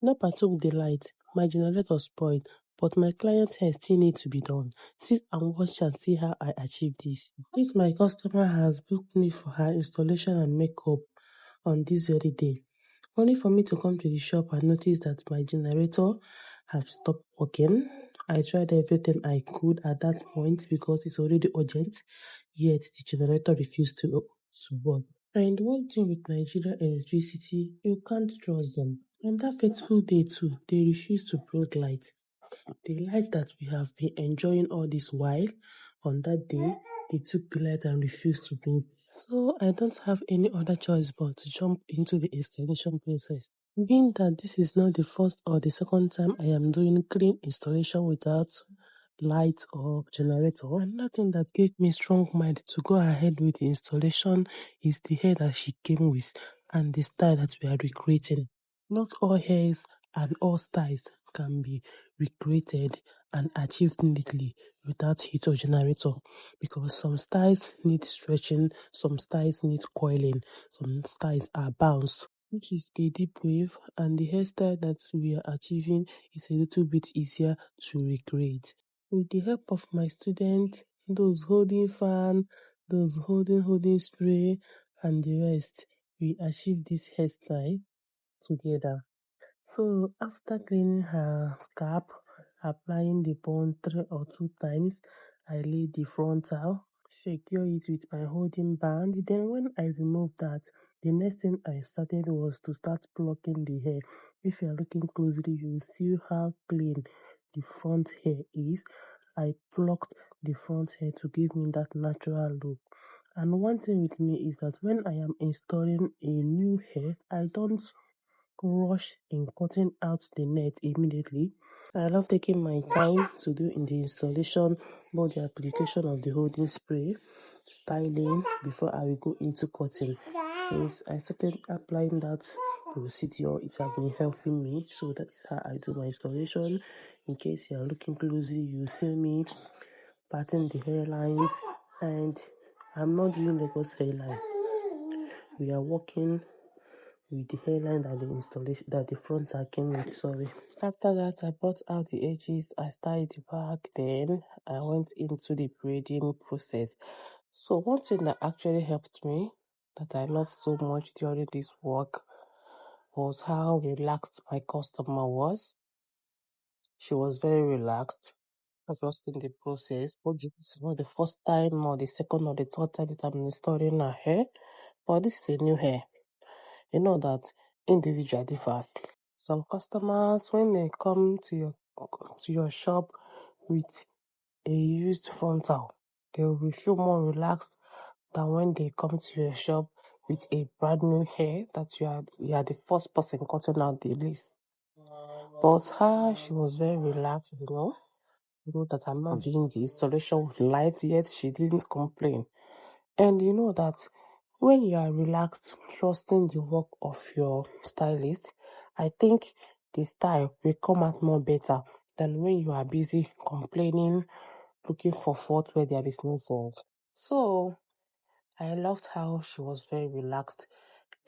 NEPA took the light, my generator spoiled, but my client's hair still needs to be done. Sit and watch and see how I achieve this. This my customer has booked me for her installation and makeup on this very day, only for me to come to the shop and notice that my generator have stopped working. I tried everything I could at that point because it's already urgent, yet the generator refused to work. And one thing with Nigeria electricity, you can't trust them. On that fateful day too, they refused to bring light. The light that we have been enjoying all this while, on that day, they took the light and refused to bring it. So I don't have any other choice but to jump into the installation process. Being that this is not the first or the second time I am doing clean installation without light or generator, another thing that gave me strong mind to go ahead with the installation is the hair that she came with and the style that we are recreating. Not all hairs and all styles can be recreated and achieved neatly without heat or generator, because some styles need stretching, some styles need coiling, some styles are bounce, which is a deep wave, and the hairstyle that we are achieving is a little bit easier to recreate. With the help of my students, those holding fan, those holding spray, and the rest, we achieved this hairstyle together. So after cleaning her scalp, applying the bond 3 or 2 times, I laid the frontal, secure it with my holding band. Then when I removed that, the next thing I started was to start plucking the hair. If you are looking closely, you will see how clean the front hair is. I plucked the front hair to give me that natural look. And one thing with me is that when I am installing a new hair, I don't rush in cutting out the net immediately. I love taking my time to do in the installation, both the application of the holding spray, styling, before I will go into cutting. Since I started applying that procedure, it has been helping me. So that is how I do my installation. In case you are looking closely, you see me parting the hairlines, and I'm not doing Lagos hairline. We are working with the hairline that the installation that the frontal came with, sorry. After that, I brought out the edges, I styled the back, then I went into the braiding process. So one thing that actually helped me, that I loved so much during this work, was how relaxed my customer was. She was very relaxed. Just in the process, but this is not the first time or the second or the third time that I'm installing her hair, but this is a new hair. You know that individual differs. Some customers, when they come to your shop with a used frontal, they will feel more relaxed than when they come to your shop with a brand new hair that you are the first person cutting out the lace. But her, she was very relaxed, though that I'm not doing the installation with light yet, she didn't complain. And you know that when you are relaxed, trusting the work of your stylist, I think the style will come out more better than when you are busy complaining, looking for fault where there is no fault. So I loved how she was very relaxed,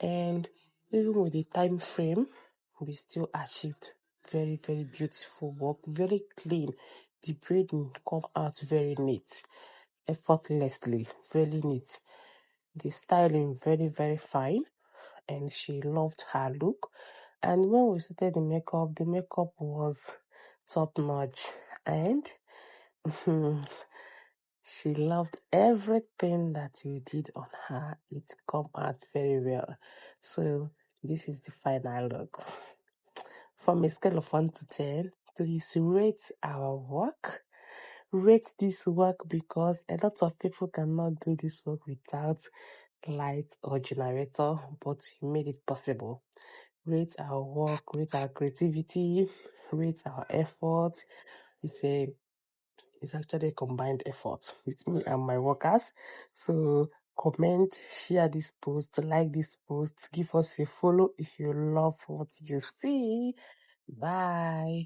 and even with the time frame, we still achieved very, very beautiful work, very clean. The braiding come out very neat, effortlessly, very neat. The styling very, very fine, and she loved her look. And when we started the makeup was top notch, and she loved everything that we did on her. It come out very well. So this is the final look. From a scale of 1 to 10, please rate our work. Rate this work, because a lot of people cannot do this work without light or generator, but you made it possible. Rate our work, rate our creativity, rate our effort. It's actually a combined effort with me and my workers. So comment, share this post, like this post, give us a follow if you love what you see. Bye.